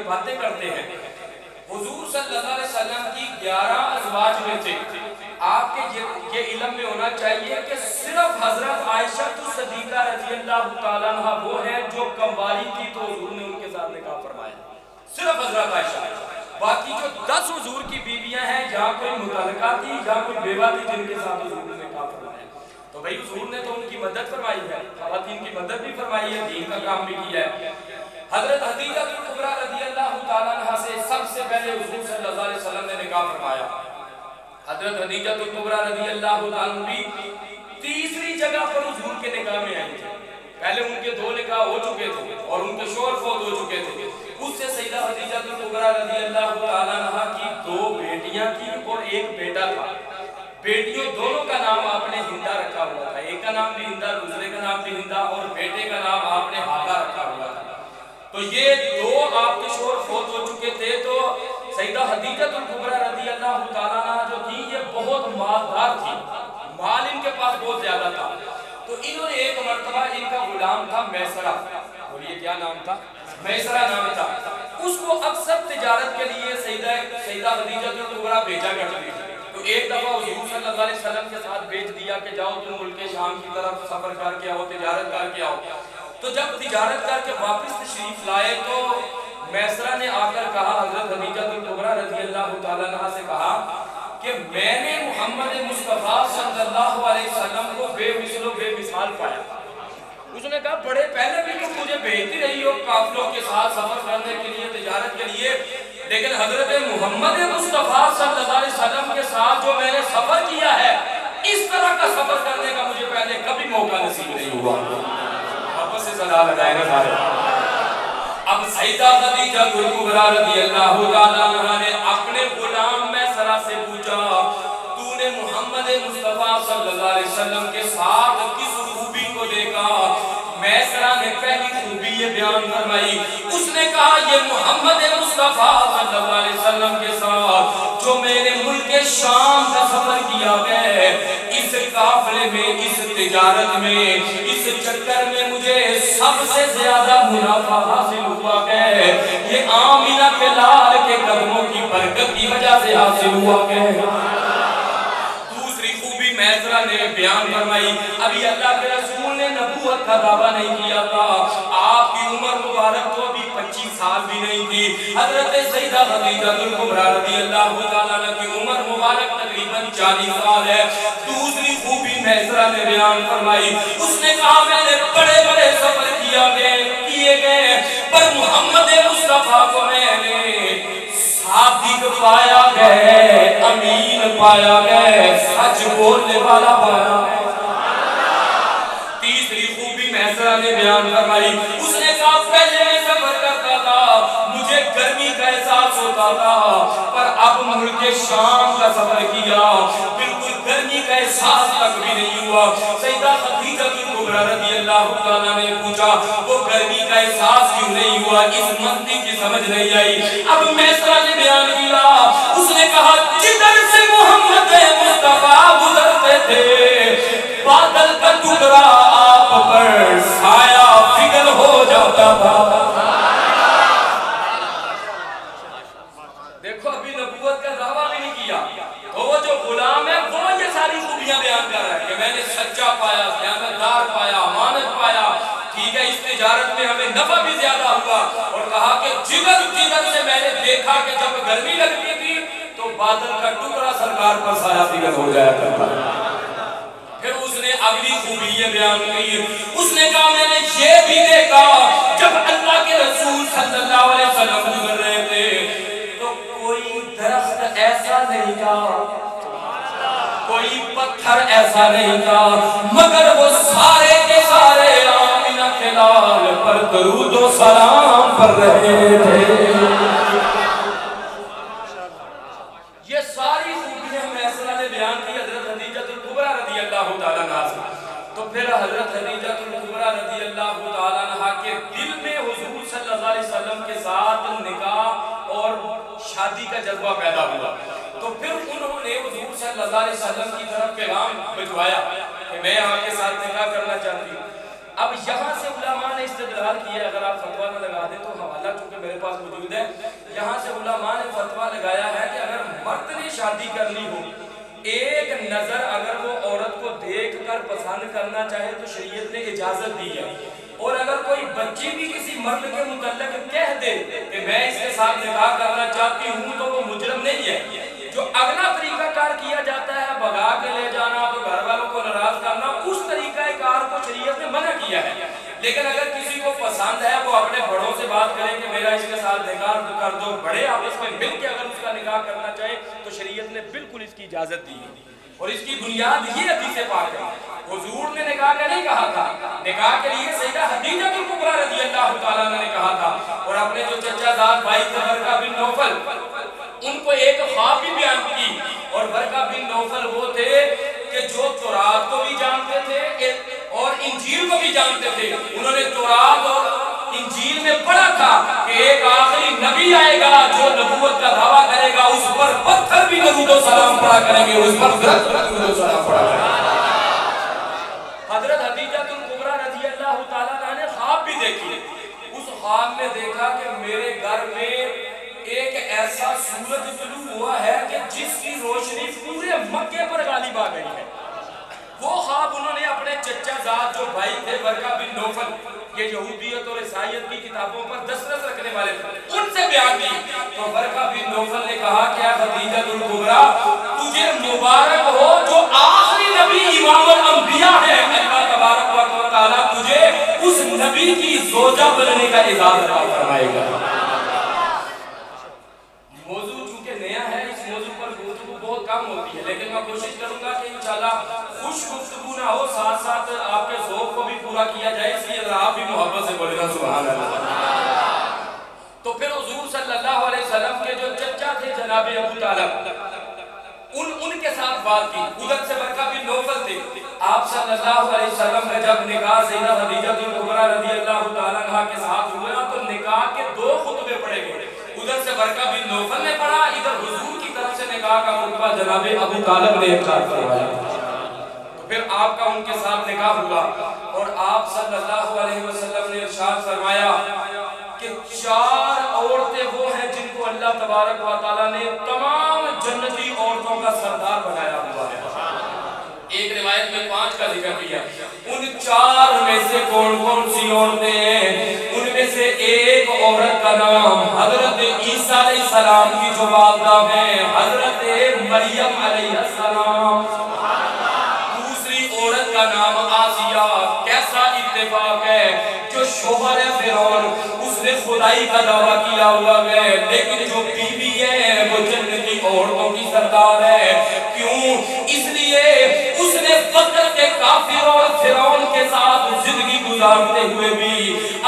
باتیں کرتے ہیں. حضور صلی اللہ علیہ وسلم کی 11 ازواج میں سے آپ کے یہ علم میں ہونا چاہیے کہ صرف حضرت عائشہ صدیقہ رضی اللہ تعالیٰ عنہ وہ ہے جو کموالی تھی تو حضور نے ان کے ساتھ نکاح فرمایا. صرف حضرت عائشہ. باقی جو 10 حضور کی بیویاں ہیں یا کوئی متعلقہ تھی یا کوئی بیوہ تھی جن کے ساتھ حضور نے نکاح فرمایا. تو بھئی حضور نے تو ان کی مدد فرمائی ہے, خواتین کی مدد بھی فرمائی ہے, دین کا کام بھی کیا ہے. حضرت خدیجہ کبریٰ رضی اللہ تعالیٰ عنہ سے سب سے پہلے حضور صلی اللہ علیہ وسلم نے نکاح فرمایا. حضرت خدیجہ کبریٰ رضی اللہ تعالیٰ عنہ بھی تیسری جگہ پر حضور کے نکاح میں آئی تھی. پہلے ان کے 2 نکاح ہو چکے تھے اور ان کے شوہر فوت ہو چکے تھے. اس سے سیدہ خدیجہ کبریٰ رضی اللہ تعالیٰ عنہ کی 2 بیٹیاں تھیں اور ایک بیٹا تھا. بیٹیوں دونوں کا نام آپ نے ہندہ رکھا ہوا تھا. ایک کا نام بھی ہندہ, دوسرے کا نام بھی ہندہ, اور بیٹے کا نام آپ نے ہاگا رکھا ہوا تھا. تو یہ 2 آپ کے شوہر فوت ہو چکے تھے. تو سیدہ خدیجہ کبریٰ رضی اللہ تعالیٰ عنہ جو تھی یہ بہت مالدار تھی, مال ان کے پاس بہت زیادہ تھا. تو انہوں نے ایک مرتبہ ان کا غلام تھا میسرہ, اور یہ کیا نام تھا؟ میسرہ نام تھا. اس کو اکثر تجارت کے لیے سیدہ خدیجہ کبریٰ بھیجا کرتی تھی. تو ایک دفعہ حضور صلی اللہ علیہ وسلم کے ساتھ بھیج دیا کہ جاؤ تم ملک شام کی طرف سفر کر کے آؤ, تجارت کر کے آؤ. تو جب تجارت کر کے واپس تشریف لائے تو میسرہ نے آ کر کہا, حضرت خدیجہ کبریٰ رضی اللہ تعالیٰ عنہ سے کہا کہ میں نے محمد مصطفیٰ صلی اللہ علیہ وسلم کو بے مثل و بے مثال پایا. اس نے کہا بڑے پہلے بھی تم مجھے بھیجتی رہی ہو قافلوں کے ساتھ سفر کرنے کے لیے, تجارت کے لیے, لیکن حضرت محمد مصطفیٰ صلی اللہ علیہ وسلم کے ساتھ جو میں نے سفر کیا ہے اس طرح کا سفر کرنے کا مجھے پہلے کبھی موقع نصیب نہیں ہوا. واپس سے صدا لگائے گا سارے. اب سیدہ خدیجہ کبریٰ رضی اللہ تعالیٰ عنہ نے اپنے غلام میسرہ سے پوچھا, تو نے محمد مصطفیٰ صلی اللہ علیہ وسلم کے ساتھ کس خوبی کو دیکھا؟ میسرہ نے پہلی خوبی یہ بیان فرمائی. اس نے کہا یہ محمد مصطفیٰ صلی اللہ علیہ وسلم کے ساتھ جو میں نے ملک شام کا سفر کیا ہے, اس قافلے میں, اس تجارت میں, اس چکر میں مجھے سب سے زیادہ منافع حاصل ہوا ہے. یہ آمینہ کے لال کے قدموں کی برکت کی وجہ سے حاصل ہوا ہے. دوسری خوبی میسرہ نے بیان فرمائی. ابھی اللہ کے رسول نے نبوت کا دعویٰ نہیں کیا تھا, آپ کی عمر مبارک تو ابھی 25 سال بھی نہیں تھی. حضرت سیدہ خدیجہ کبریٰ رضی اللہ تعالیٰ عنہ کی عمر مبارک تقریباً 40 سال ہے. دوسری خوبی میسرہ نے بیان فرمائی. اس نے کہا میں نے بڑے بڑے سفر کیے گئے پر محمد مصطفیٰ کو میں نے صادق پایا گئے, امین پایا گئے, سچ بولنے والا پایا گئے. تیسری خوبی میسرہ نے بیان فرمائی. اس نے کہا پہلے میں سفر کرتا تھا مجھے گرمی کا احساس ہوتا تھا, پر اب ملک شام کا سفر کیا بالکل گرمی کا احساس تک بھی نہیں ہوا. سیدہ خدیجہ کبریٰ رضی اللہ تعالیٰ نے پوچھا وہ گرمی کا احساس کیوں نہیں ہوا؟ اس منطق کی سمجھ نہیں آئی. اب میسرہ نے بیان کیا. اس نے کہا جدھر سے محمد مصطفیٰ گزرتے تھے بادل کا ٹکڑا آپ پر سایہ فگل ہو جاتا تھا. دیکھو ابھی نبوت کا دعویٰ بھی نہیں کیا, تو وہ جو غلام ہے وہ یہ ساری خوبیاں بیان کر رہا ہے کہ میں نے سچا پایا, دیانتدار پایا, امانت پایا. ٹھیک ہے, اس تجارت میں ہمیں نفع بھی زیادہ ہوا. اور کہا کہ جگر سے میں نے دیکھا کہ جب گرمی لگتی تھی تو بادل کا ٹکڑا سرکار پر سایہ فگل ہو جایا کرتا. پھر اس نے اگلی خوبی یہ بیان کی. اس نے کہا میں نے یہ بھی دیکھا جب اللہ کے رسول صلی اللہ علیہ وسلم گزر رہے تھے تو کوئی درخت ایسا نہیں تھا, کوئی پتھر ایسا نہیں تھا, مگر وہ سارے کے سارے آمینہ کے لال پر درود و سلام پر رہے تھے. یہ ساری خوبیاں میسرہ نے بیان کی حضرت خدیجہ کبریٰ رضی اللہ تعالیٰ عنہ سے. تو پھر حضرت خدیجہ کبریٰ رضی اللہ تعالیٰ عنہ کے دل میں حضور صلی اللہ علیہ وسلم کے ساتھ نکاح اور شادی کا جذبہ پیدا ہوا. تو پھر انہوں نے حضور صلی اللہ علیہ وسلم کی طرف پیغام بھجوایا کہ میں آپ کے ساتھ نکاح کرنا چاہتی ہوں. اب یہاں سے علماء نے استدلال کیا، اگر آپ فتویٰ نہ لگا دیں تو حوالہ چونکہ میرے پاس موجود ہے، یہاں سے علماء نے فتویٰ لگایا ہے کہ اگر مرد نے شادی کرنی ہو، ایک نظر اگر وہ عورت کو دیکھ کر پسند کرنا چاہے تو شریعت نے اجازت دی ہے، اور اگر کوئی بچی بھی کسی مرد کے متعلق کہہ دے کہ میں اس کے ساتھ نکاح کرنا چاہتی ہوں تو وہ مجرم نہیں ہے۔ جو اگلا طریقہ کار کیا جاتا ہے بھگا کے لے جانا، تو گھر والوں کو ناراض کرنا، اس طریقہ کار کو شریعت نے منع کیا ہے۔ لیکن اگر کسی کو پسند ہے وہ اپنے بڑوں سے بات کرے کہ میرا اس کے ساتھ نکاح کر دو، بڑے آپس میں مل کے اگر اس کا نکاح کرنا چاہے تو شریعت نے بالکل اس کی اجازت دی ہے، اور اس کی بنیاد یہ حدیث پاک ہے۔ حضور نے نکاح کا نہیں کہا تھا، نکاح کے لیے سیدہ خدیجہ کبریٰ رضی اللہ تعالیٰ نے کہا تھا، اور اپنے جو چچا زاد بھائی تھے ورقہ بن نوفل، ان کو ایک خواب بھی بیان کی، اور ورقہ بن نوفل وہ تھے کہ جو تورات کو بھی جانتے تھے اور انجیل کو بھی جانتے تھے۔ انہوں نے تورات اور انجیل میں پڑھا تھا کہ ایک آخری نبی آئے گا جو نبوت کا دعویٰ کرے گا، اس پر پتھر بھی درود و سلام پڑھا کریں گے، اس پر درود و سلام پڑھا کریں گے۔ حضرت خدیجہ کبریٰ رضی اللہ تعالیٰ عنہ نے خواب بھی دیکھی، اس خواب میں دیکھا کہ میرے گھر میں ایک ایسا سورج طلوع ہوا ہے کہ جس کی روشنی پورے مکے پر غالب آ گئی ہے۔ وہ خواب انہوں نے اپنے چچا زاد جو بھائی تھے ورقہ بن نوفل، یہ یہودیت اور عیسائیت کی کتابوں پر دسترس رکھنے والے تھے، ان سے بیان کی، تو ورقہ بن نوفل نے کہا کہ خدیجہ کبریٰ تجھے مبارک ہو جو آخری نبی امام الانبیاء ہے، اللہ تبارک و تعالیٰ تجھے اس نبی کی زوجہ بننے کا اجازت فرمائے گا۔ موضوع چونکہ نیا ہے، اس موضوع پر گفتگو بہت کم ہوتی ہے، لیکن میں کوشش کروں گا کہ انشاءاللہ خوش گفتگو نہ ہو، ساتھ ساتھ آپ کے ذوق کو بھی پورا کیا جائے، اس لیے آپ بھی محبت سے بولے گا سبحان اللہ۔ تو پھر حضور صلی اللہ علیہ وسلم کے جو چچا تھے جناب ابو طالب، ان کے ساتھ بات کی، ادھر سے ورقہ بن نوفل تھے۔ آپ صلی اللہ علیہ وسلم نے جب نکاح سیدہ خدیجہ کبریٰ رضی اللہ تعالیٰ عنہ کے ساتھ ہوا تو نکاح کے 2 خطبے پڑھے گئے، ادھر سے ورقہ بن نوفل نے پڑھا، ادھر حضور کی طرف سے نکاح کا خطبہ جناب ابو طالب نے ارشاد فرمایا۔ تو پھر آپ کا ان کے ساتھ نکاح ہوا، اور آپ صلی اللہ علیہ وسلم نے ارشاد فرمایا کہ 4 عورتیں وہ ہیں جن کو اللہ تبارک و تعالیٰ نے تمام جنتی عورتوں کا سردار بنایا ہوا ہے۔ ایک روایت میں 5 کا ذکر کیا، ان 4 میں سے کون کون سی عورتیں ہیں؟ ان میں سے ایک عورت کا نام حضرت عیسیٰ علیہ السلام کی جو والدہ ہیں حضرت مریم علیہ السلام، دوسری عورت کا نام آسیہ، کیسا اتفاق ہے، جو شوہر فرعون، اس نے خدائی کا دعویٰ کیا ہوا ہے، لیکن جو بیوی ہے وہ جنتی عورتوں کی سردار ہے۔ کیوں؟ اس لیے اس نے وقت کے کافر اور فرعون کے ساتھ زندگی گزارتے ہوئے بھی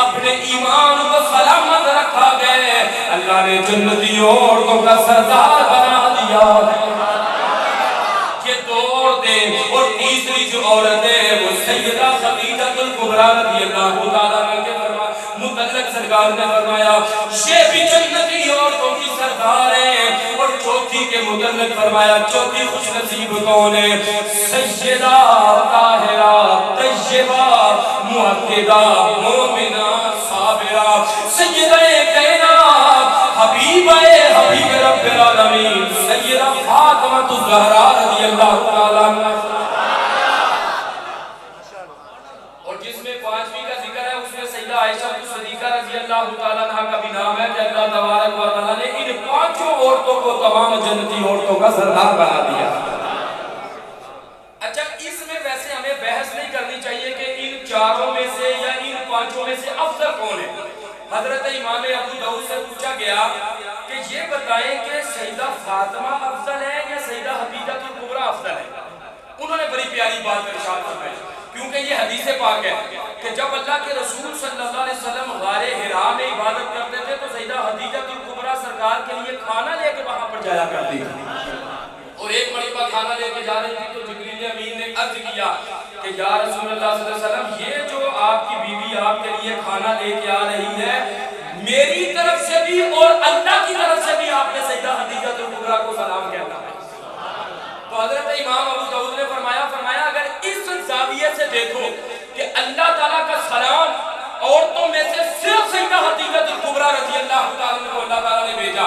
اپنے ایمان کو سلامت رکھا گئے، اللہ نے جنتی عورتوں کا سردار بنا دیا ہے۔ یہ 2 عورتیں، اور تیسری جو عورت ہے وہ سیدہ خدیجہ کبریٰ رضی اللہ تعالیٰ عنہ کے متعلق سرکار نے فرمایا یہ بھی جنتی عورتوں کی سردار ہے، اور چوتھی کے متعلق فرمایا چوتھی خوش نصیب کون ہے؟ سیدہ طاہرہ طیبہ مؤکدہ مومنہ صابرہ سیدہ کائنات حبیبہ حبیب رب العالمین سیدہ فاطمہ الزہرا رضی اللہ تعالیٰ عنہ۔ اور جس میں 5ویں کا ذکر ہے اس میں سیدہ عائشہ صدیقہ رضی اللہ تعالیٰ عنہ کا بھی نام ہے کہ اللہ تبارک و تعالیٰ نے ان 5 عورتوں کو تمام جنتی عورتوں کا سردار بنا دیا۔ اچھا، اس میں ویسے ہمیں بحث نہیں کرنی چاہیے کہ ان 4 میں سے یا ان 5 میں سے افضل کون ہے۔ حضرت امام ابو داؤد سے پوچھا گیا کہ یہ بتائیں کہ سیدہ فاطمہ افضل ہے یا سیدہ خدیجہ کبریٰ افضل ہے؟ انہوں نے بڑی پیاری بات ارشاد فرمائی، کیونکہ یہ حدیث پاک ہے کہ جب اللہ کے رسول صلی اللہ علیہ وسلم غار حرا میں عبادت کرتے تھے تو سیدہ خدیجہ کبریٰ سرکار کے لیے کھانا لے کے وہاں پر جایا کرتی تھی، اور ایک مرتبہ کھانا لے کے جا رہی تھی تو جبریل امین نے عرض کیا کہ یا رسول اللہ صلی اللہ علیہ وسلم یہ جو آپ کی بیوی آپ کے لیے کھانا لے کے آ رہی ہے میری طرف سے بھی اور اللہ کی طرف سے بھی آپ نے سیدہ خدیجہ کبریٰ کو سلام کہنا ہے۔ تو حضرت امام ابو داؤد نے فرمایا اگر اس زاویے سے دیکھو کہ اللہ تعالیٰ کا سلام اللہ تعالیٰ کو اللہ تعالیٰ نے بھیجا.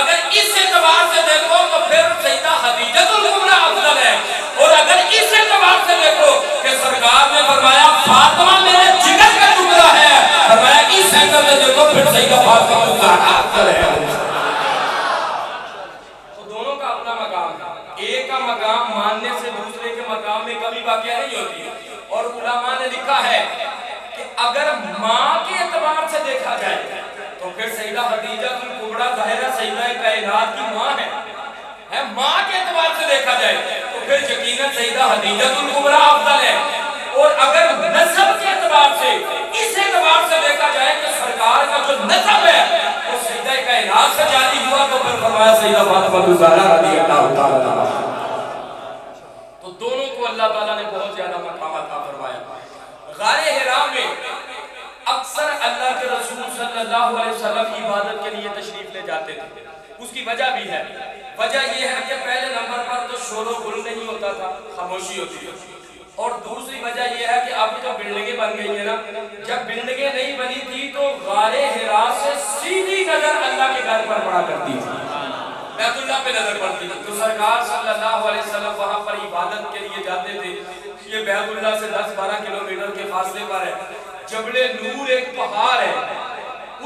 اگر اس اعتبار سے دیکھو تو پھر سیدہ خدیجہ الکبریٰ افضل ہے, اور اگر اس اعتبار سے دیکھو کہ سرکار نے فرمایا فاطمہ میرے جگر کا ٹکڑا ہے, فرمایا اس اینگل سے دیکھو پھر سیدہ فاطمہ الزہرا افضل ہے. تو دونوں کا اپنا مقام ہے. ایک کا مقام ماننے سے دوسرے کے مقام میں کبھی واقعہ نہیں ہوتی. اور علماء نے لکھا ہے کہ اگر ماں کے اعتبار سے دیکھا جائے تو پھر سیدہ خدیجہ الکبریٰ ظاہرہ سیدہ کائنات کی ماں ہے. ماں کے اعتبار سے دیکھا جائے تو پھر یقیناً سیدہ خدیجہ الکبریٰ افضل ہے. اور اگر نسب کے اعتبار سے, اس اعتبار سے دیکھا جائے کہ سرکار کا جو نسب ہے وہ سیدہ کائنات سے جاری ہوا تو پھر فرمایا سیدہ فاطمہ الزہرا رضی اللہ تعالیٰ عنہا. تو دونوں کو اللہ تعالیٰ نے بہت زیادہ مقام عطا فرمایا. غار حرا میں اکثر اللہ کے رسول صلی اللہ علیہ وسلم عبادت کے لیے تشریف لے جاتے تھے. اس کی وجہ بھی ہے. وجہ یہ ہے کہ پہلے نمبر پر تو شور و غل نہیں ہوتا تھا, خاموشی ہوتی تھی. اور دوسری وجہ یہ ہے کہ اب تو بلڈنگیں بن گئی ہیں نا, جب بلڈنگیں نہیں بنی تھی تو غار حرا سے سیدھی نظر اللہ کے گھر پر پڑا کرتی تھی, بیت اللہ پہ نظر پڑتی تھی. تو سرکار صلی اللہ علیہ وسلم وہاں پر عبادت کے لیے جاتے تھے. یہ بیت اللہ سے 10-12 کلومیٹر کے فاصلے پر ہے. جبل نور ایک پہاڑ ہے,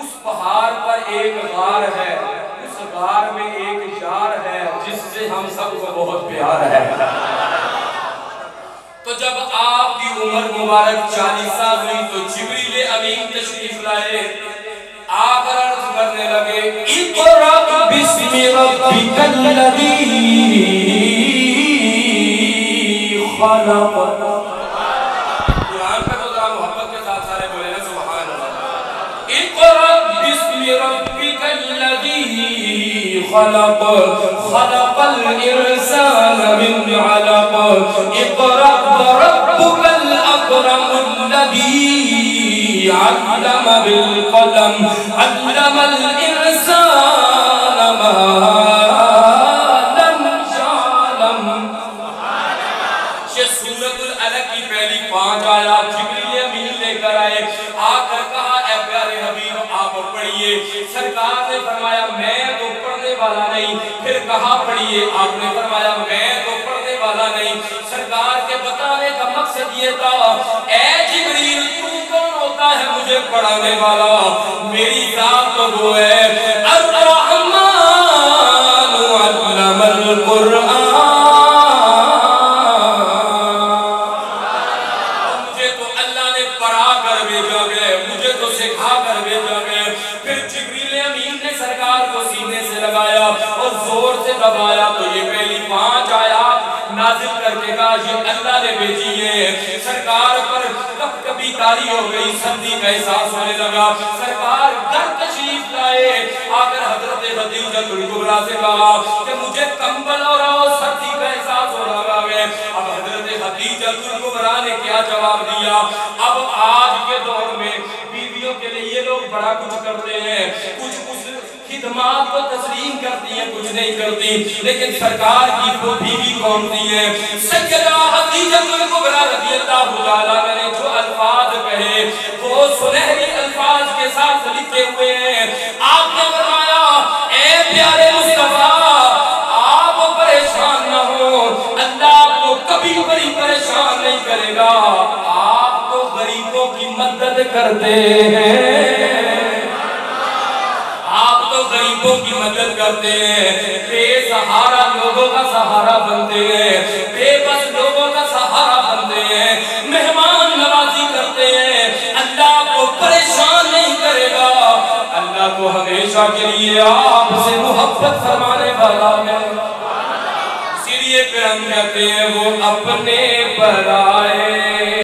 اس پہاڑ پر ایک غار ہے, اس غار میں ایک یار ہے جس سے ہم سب کو بہت پیار ہے. تو جب آپ کی عمر مبارک 40 سال ہوئی تو جبریل امین تشریف لائے, آ کر عرض کرنے لگے اقرأ بسم ربک الذی خلق. قرآن پہ تو ذرا محبت کے ساتھ سارے بولے نا سبحان اللہ. اقرأ بسم ربک الذی خلق خلق الانسان من علق اقرأ وربک الاکرم الذی علم بالقلم علم الانسان ما لم يعلم. یہ سورۃ العلق کی پہلی 5 آیات جبریل امین لے کر آئے. آ کر کہا اے پیارے حبیب آپ پڑھیے. سرکار نے فرمایا میں تو پڑھنے والا نہیں. پھر کہا پڑھیے, آپ نے فرمایا میں تو پڑھنے والا نہیں. سرکار کے بتانے کا مقصد یہ تھا اے جبریل تو کون ہوتا ہے مجھے پڑھانے والا؟ میری ذات تو وہ ہے الرحمن علم القرآن. مجھے تو اللہ نے پڑھا کر بھیجا گیا, مجھے تو سکھا کر بھیجا گیا. پھر جبریل امین نے سرکار کو سینے سے لگایا اور زور سے دبایا تو یہ پہلی 5 آیات نازل کر کے کہا یہ اللہ نے بھیجی ہے. سرکار پر کب کبھی تاری ہو گئی, سردی کا احساس ہونے لگا. سرکار گھر تشریف لائے, آ کر حضرت خدیجہ الکبریٰ سے کہا کہ مجھے کمبل اور سردی کا احساس ہو رہا ہے. اب حضرت خدیجہ الکبریٰ نے کیا جواب دیا؟ اب آج کے دور میں بیویوں کے لیے یہ لوگ بڑا کچھ کرتے ہیں, کچھ خدمات کو تسلیم کرتی ہیں, کچھ نہیں کرتی. لیکن سرکار کی وہ بیوی کون سی ہے؟ سیدہ خدیجہ الکبریٰ رضی اللہ تعالیٰ عنہا نے جو الفاظ کہے وہ سنہری الفاظ کے ساتھ لکھے ہوئے ہیں. آپ نے فرمایا اے پیارے مصطفیٰ آپ پریشان نہ ہو, اللہ آپ کو کبھی بڑی پریشان نہیں کرے گا. آپ تو غریبوں کی مدد کرتے ہیں, آپ تو غریبوں کی مدد کرتے ہیں, بے سہارا لوگوں کا سہارا بنتے ہیں, بے بس لوگوں کا سہارا بنتے ہیں, مہمان نوازی کرتے ہیں. اللہ کو پریشان نہیں کرے گا, اللہ کو ہمیشہ کے لیے آپ سے محبت فرمانے والا ہے. اسی لیے پھر ہم کہتے ہیں وہ اپنے پر آئے.